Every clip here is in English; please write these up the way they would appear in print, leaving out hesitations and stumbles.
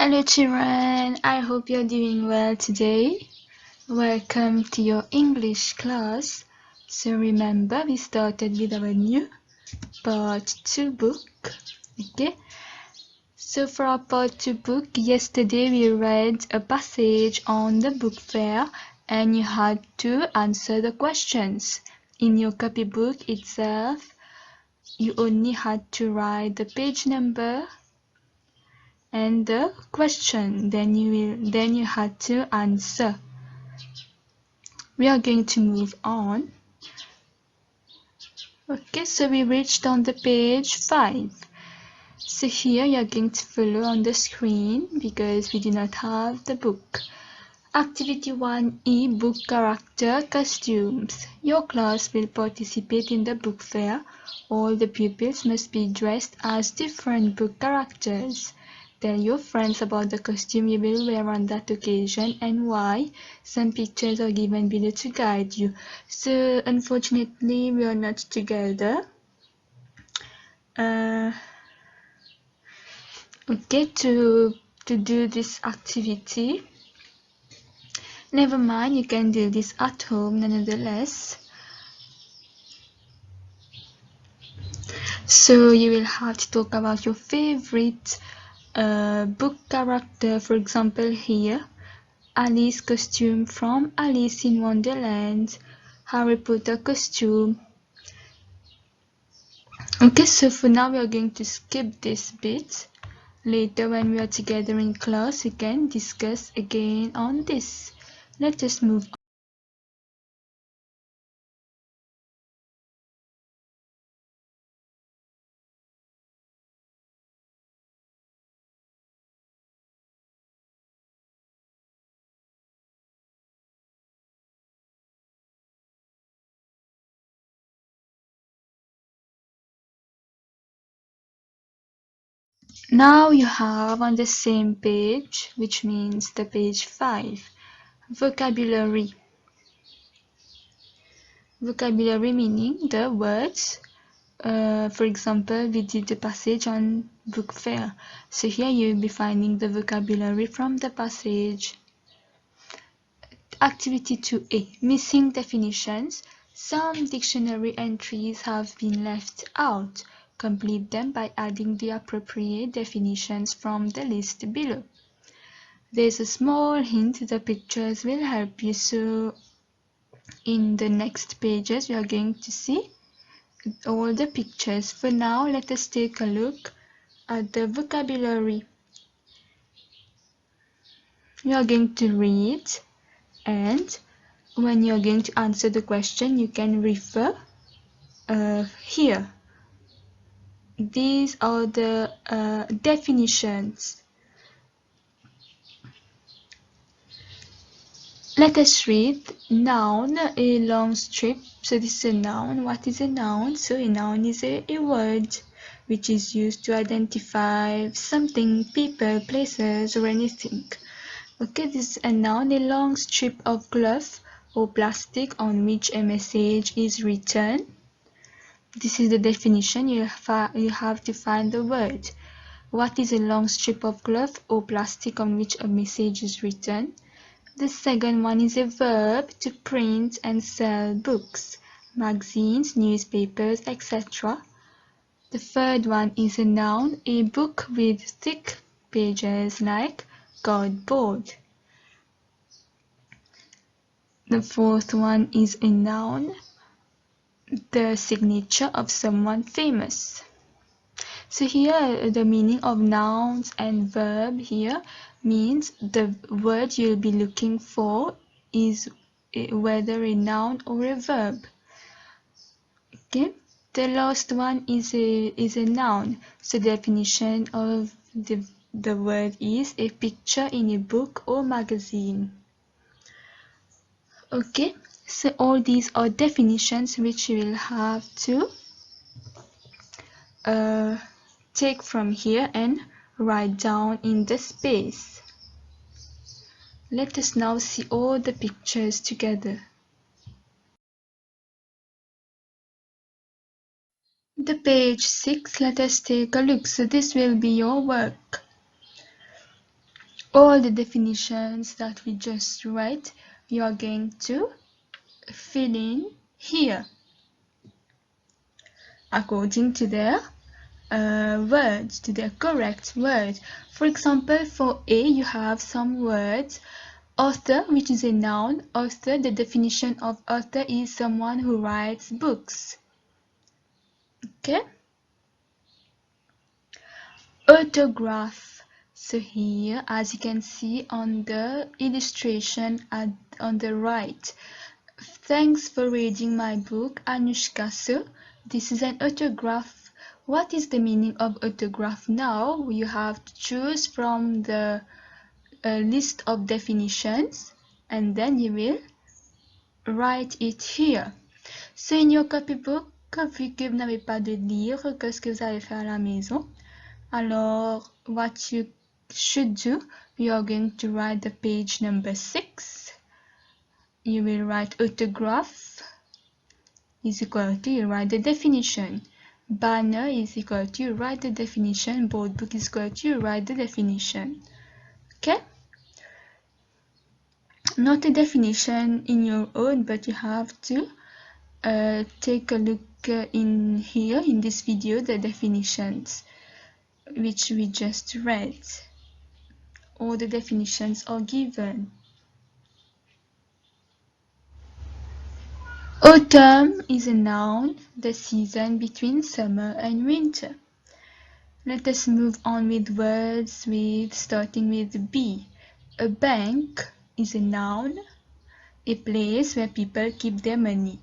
Hello children, I hope you're doing well today. Welcome to your English class. So remember we started with our new part 2 book. Okay, so for our part 2 book, yesterday we read a passage on the book fair and you had to answer the questions. In your copybook itself, you only had to write the page number and the question, then you had to answer. We are going to move on. Okay, so we reached on the page 5. So here you are going to follow on the screen because we do not have the book. Activity 1E, book character costumes. Your class will participate in the book fair. All the pupils must be dressed as different book characters. Tell your friends about the costume you will wear on that occasion and why. Some pictures are given below to guide you. So unfortunately we are not together. Okay, to do this activity. Never mind, you can do this at home nonetheless. So you will have to talk about your favorite book character. For example, here, Alice costume from Alice in Wonderland, Harry Potter costume. Okay, so for now we are going to skip this bit. Later when we are together in class, we can discuss again on this. Let us move on. Now you have on the same page, which means the page 5, vocabulary. Vocabulary meaning the words. For example, we did the passage on book fair. So here you will be finding the vocabulary from the passage. Activity 2A, missing definitions. Some dictionary entries have been left out. Complete them by adding the appropriate definitions from the list below. There's a small hint, the pictures will help you. So in the next pages, we are going to see all the pictures. For now, let us take a look at the vocabulary. You are going to read, and when you are going to answer the question, you can refer here. These are the definitions. Let us read. Noun, a long strip. So this is a noun. What is a noun? So a noun is a word which is used to identify something, people, places, or anything. Okay, this is a noun, a long strip of cloth or plastic on which a message is written. This is the definition. You have to find the word. What is a long strip of cloth or plastic on which a message is written? The second one is a verb, to print and sell books, magazines, newspapers, etc. The third one is a noun, a book with thick pages like cardboard. The fourth one is a noun, the signature of someone famous. So here the meaning of nouns and verb here means the word you'll be looking for is whether a noun or a verb. Okay, the last one is a noun. So the definition of the word is a picture in a book or magazine. Okay, so all these are definitions which you will have to take from here and write down in the space. Let us now see all the pictures together. The page 6, let us take a look. So this will be your work. all the definitions that we just read, you are going to fill in here according to their words, to their correct words. For example, for A, you have some words. Author, which is a noun. Author, the definition of author is someone who writes books. Okay? Autograph. So here, as you can see on the illustration on the right, thanks for reading my book, Anushka. So this is an autograph. What is the meaning of autograph? Now you have to choose from the list of definitions and then you will write it here. So in your copybook, vu que vous n'avez pas de livre, qu'est-ce que vous allez faire à la maison? Alors, what you should do, you are going to write the page number 6. You will write autograph is equal to, you write the definition. Banner is equal to, you write the definition. Board book is equal to, you write the definition. Okay? Not a definition in your own, but you have to take a look in here in this video, the definitions which we just read. All the definitions are given. Autumn is a noun, the season between summer and winter. Let us move on with words starting with B. A bank is a noun, a place where people keep their money.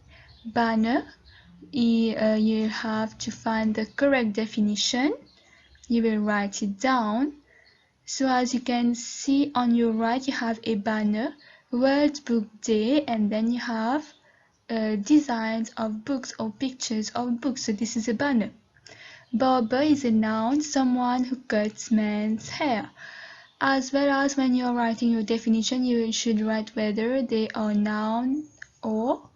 Banner, you have to find the correct definition. You will write it down. So as you can see on your right, you have a banner, World Book Day, and then you have designs of books or pictures of books. So this is a banner. Barber is a noun, someone who cuts men's hair. As well as when you're writing your definition, you should write whether they are noun or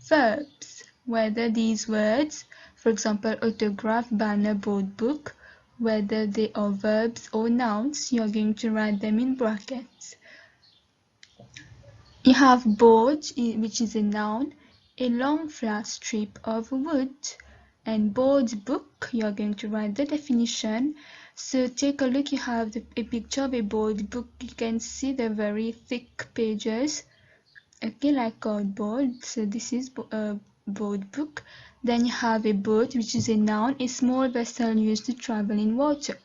verbs. Whether these words, for example, autograph, banner, board, book, whether they are verbs or nouns, you're going to write them in brackets. You have board, which is a noun, a long flat strip of wood. And board book, you're going to write the definition. So take a look, you have a picture of a board book. You can see the very thick pages, okay, like cardboard. So this is a board book. Then you have a boat, which is a noun, a small vessel used to travel in water.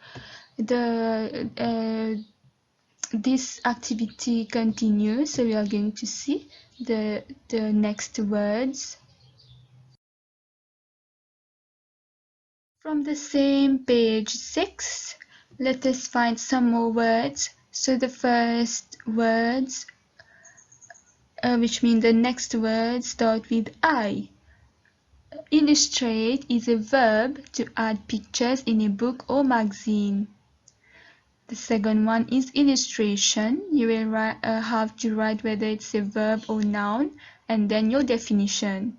This activity continues, so we are going to see the next words. From the same page 6, let us find some more words. So the first words, which mean the next words, start with I. Illustrate is a verb to add pictures in a book or magazine. The second one is illustration. You will have to write whether it's a verb or noun, and then your definition.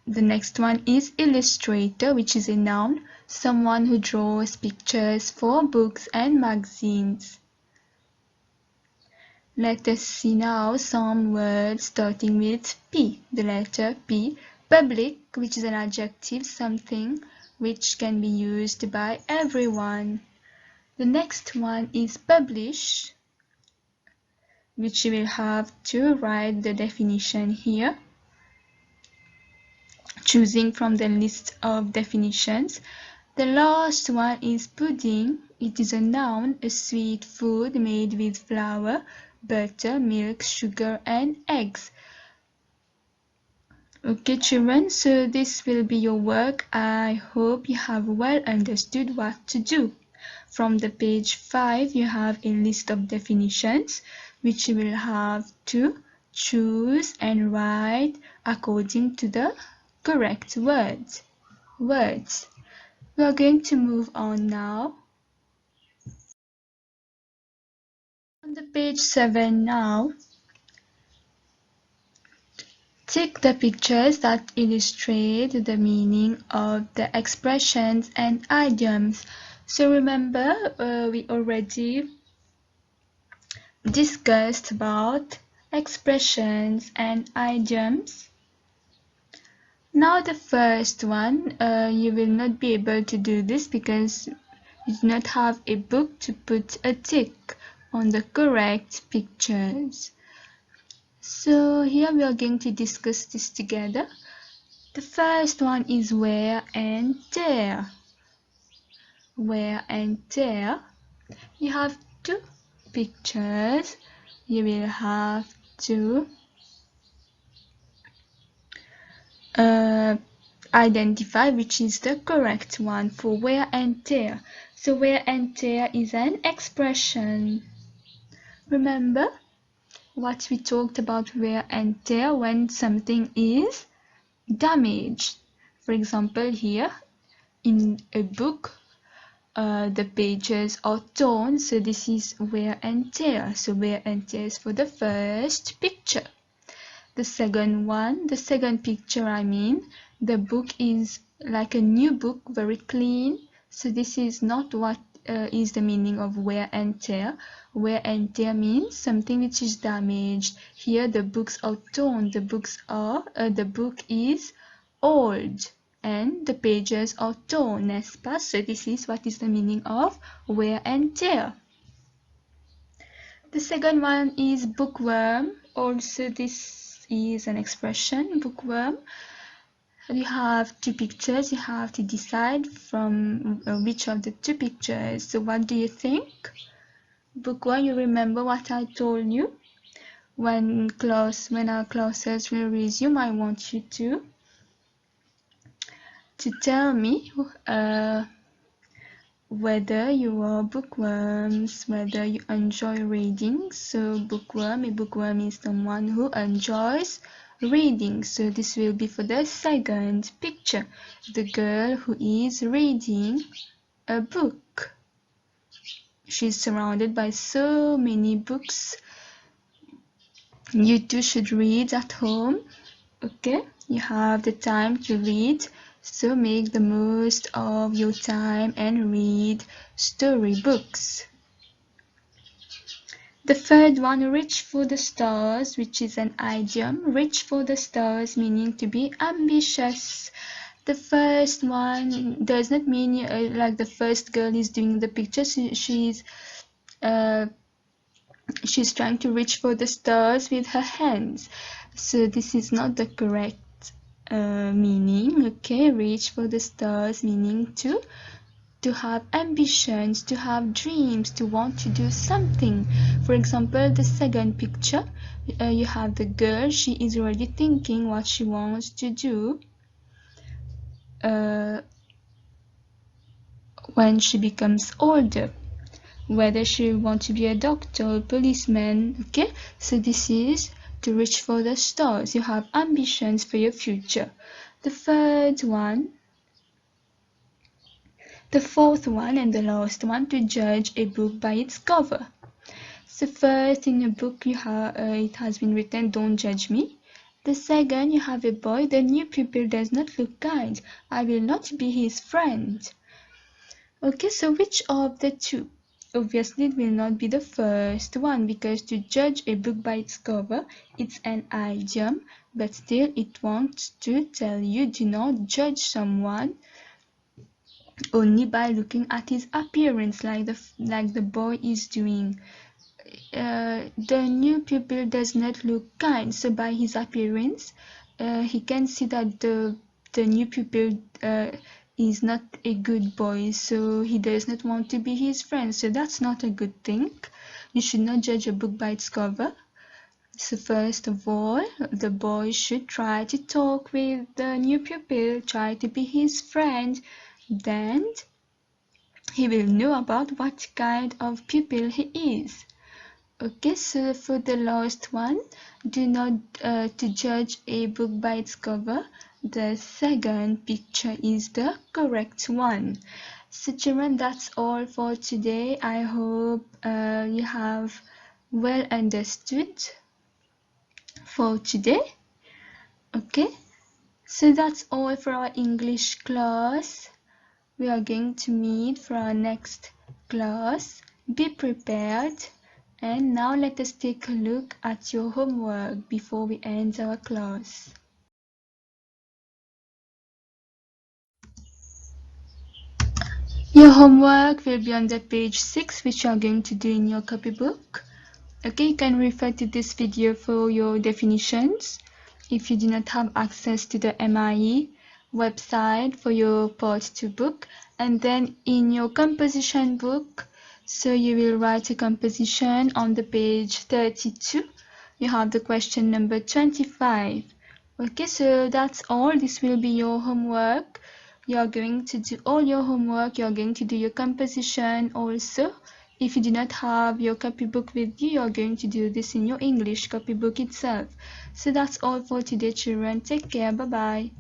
The next one is illustrator, which is a noun, someone who draws pictures for books and magazines. Let us see now some words starting with P, the letter P. Public, which is an adjective, something which can be used by everyone. The next one is publish, which you will have to write the definition here, choosing from the list of definitions. The last one is pudding. It is a noun, a sweet food made with flour, butter, milk, sugar, and eggs. Okay, children, so this will be your work. I hope you have well understood what to do. From the page 5, you have a list of definitions, which you will have to choose and write according to the correct words. We are going to move on now. On the page 7 now, take the pictures that illustrate the meaning of the expressions and idioms. So remember, we already discussed about expressions and idioms. Now the first one, you will not be able to do this because you do not have a book to put a tick on the correct pictures. So here we are going to discuss this together. The first one is wear and tear. Wear and tear. You have two pictures. You will have to identify which is the correct one for wear and tear. So wear and tear is an expression. Remember what we talked about wear and tear when something is damaged. For example, here in a book, the pages are torn, so this is wear and tear. So wear and tear is for the first picture. The second picture, the book is like a new book, very clean. So this is not what is the meaning of wear and tear. Wear and tear means something which is damaged. Here the books are torn. The book is old and the pages are torn, n'est-ce pas? So this is what is the meaning of wear and tear. The second one is bookworm. Also this is an expression, bookworm. You have two pictures. You have to decide from which of the two pictures. So what do you think? Bookworm, you remember what I told you? When our classes will resume, I want you to tell me whether you are bookworms, whether you enjoy reading. So a bookworm is someone who enjoys reading. So this will be for the second picture, the girl who is reading a book. She's surrounded by so many books. You too should read at home. Okay, you have the time to read, so make the most of your time and read storybooks. The third one, reach for the stars, which is an idiom. Reach for the stars meaning to be ambitious. The first one does not mean like the first girl is doing the picture. She's trying to reach for the stars with her hands. So this is not the correct meaning. Okay, reach for the stars meaning to have ambitions, to have dreams, to want to do something. For example, the second picture, you have the girl. She is already thinking what she wants to do when she becomes older, whether she wants to be a doctor or policeman. Okay, so this is to reach for the stars. You have ambitions for your future. The fourth one and the last one, to judge a book by its cover. So first, in a book it has been written, don't judge me. The second, you have a boy, the new pupil does not look kind, I will not be his friend. Okay, so which of the two? Obviously it will not be the first one, because to judge a book by its cover, it's an idiom, but still it wants to tell you, do not judge someone only by looking at his appearance, like the boy is doing. The new pupil does not look kind, so by his appearance he can see that the new pupil is not a good boy, so he does not want to be his friend. So that's not a good thing. You should not judge a book by its cover. So first of all, the boy should try to talk with the new pupil, try to be his friend. Then he will know about what kind of pupil he is. Okay, so for the last one, do not to judge a book by its cover. The second picture is the correct one. So children, that's all for today. I hope you have well understood for today. Okay, so that's all for our English class. We are going to meet for our next class. Be prepared. And now let us take a look at your homework before we end our class. Your homework will be on the page 6, which you are going to do in your copybook. Okay, you can refer to this video for your definitions if you do not have access to the MIE website for your part 2 book. And then in your composition book, so you will write a composition on the page 32. You have the question number 25. Okay, so that's all. This will be your homework. You are going to do all your homework. You are going to do your composition also. If you do not have your copybook with you, you are going to do this in your English copybook itself. So that's all for today, children. Take care. Bye-bye.